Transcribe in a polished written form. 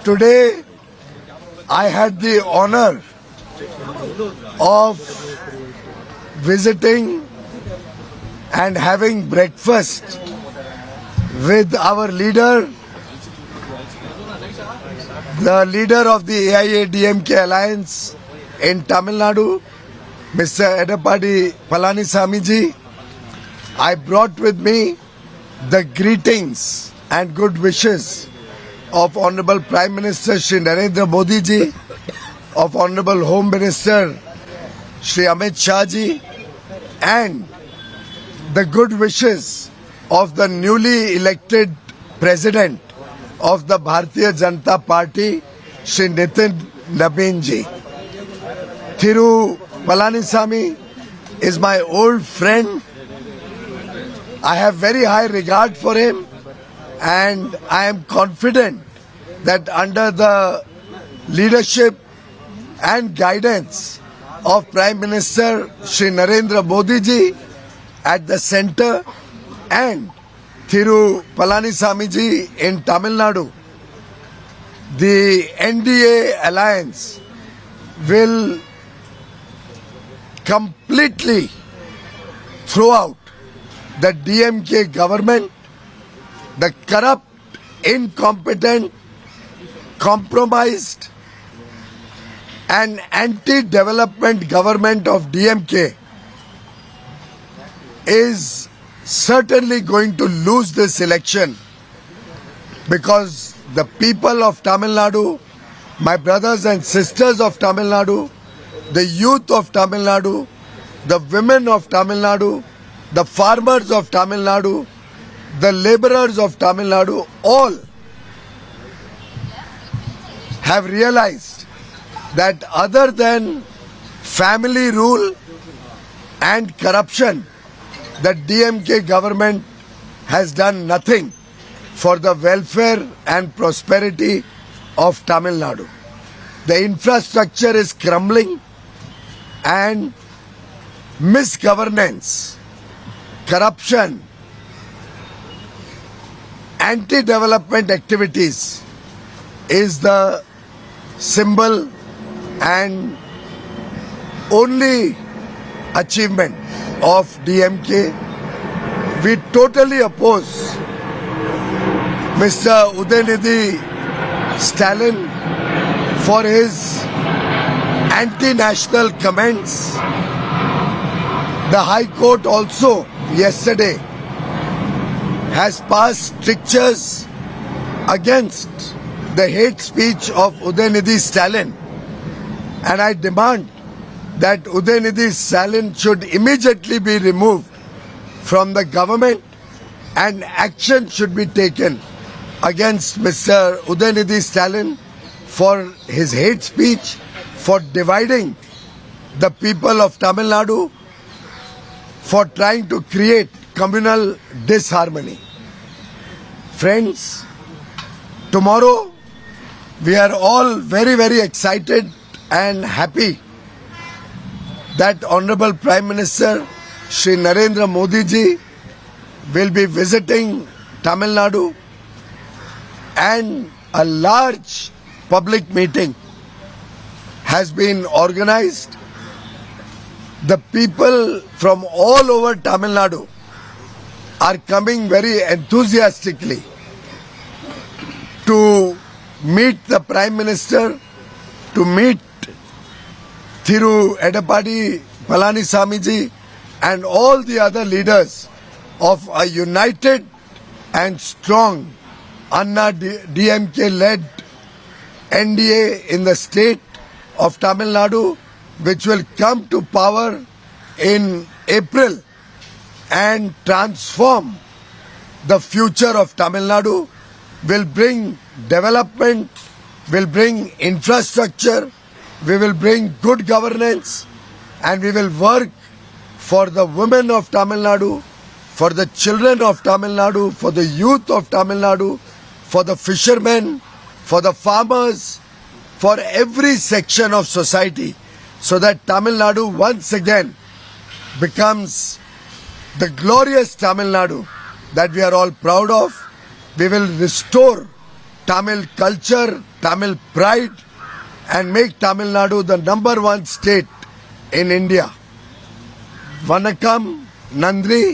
Today, I had the honor of visiting and having breakfast with our leader, the leader of the AIADMK alliance in Tamil Nadu, Mr. Edappadi Palanisamy ji. I brought with me the greetings and good wishes of Honorable Prime Minister Shri Narendra Modi ji, of Honorable Home Minister Shri Amit Shah ji, and the good wishes of the newly elected President of the Bharatiya Janata Party, Shri Nitin Nabin ji. Thiru Palanisamy is my old friend. I have very high regard for him, and I am confident that under the leadership and guidance of Prime Minister Shri Narendra Modi ji at the center and Thiru Palanisamy ji in Tamil Nadu, the NDA alliance will completely throw out the DMK government, the corrupt, incompetent, compromised and anti-development government of DMK is certainly going to lose this election, because the people of Tamil Nadu, my brothers and sisters of Tamil Nadu, the youth of Tamil Nadu, the women of Tamil Nadu, the farmers of Tamil Nadu, the laborers of Tamil Nadu, all have realized that other than family rule and corruption, the DMK government has done nothing for the welfare and prosperity of Tamil Nadu. The infrastructure is crumbling, and misgovernance, corruption, anti-development activities is the symbol and only achievement of DMK. We totally oppose Mr. Udayanidhi Stalin for his anti-national comments. The High Court also yesterday has passed strictures against the hate speech of Udayanidhi Stalin, and I demand that Udayanidhi Stalin should immediately be removed from the government and action should be taken against Mr. Udayanidhi Stalin for his hate speech, for dividing the people of Tamil Nadu, for trying to create communal disharmony. Friends, tomorrow we are all very, very excited and happy that Honorable Prime Minister Shri Narendra Modi ji will be visiting Tamil Nadu, and a large public meeting has been organized. The people from all over Tamil Nadu are coming very enthusiastically to meet the Prime Minister, to meet Thiru Edappadi Palanisamy ji and all the other leaders of a united and strong Anna DMK-led NDA in the state of Tamil Nadu, which will come to power in April and transform the future of Tamil Nadu, will bring development, will bring infrastructure, we will bring good governance, and we will work for the women of Tamil Nadu, for the children of Tamil Nadu, for the youth of Tamil Nadu, for the fishermen, for the farmers, for every section of society, so that Tamil Nadu once again becomes the glorious Tamil Nadu that we are all proud of. We will restore Tamil culture, Tamil pride and make Tamil Nadu the #1 state in India. Vanakkam, Nandri.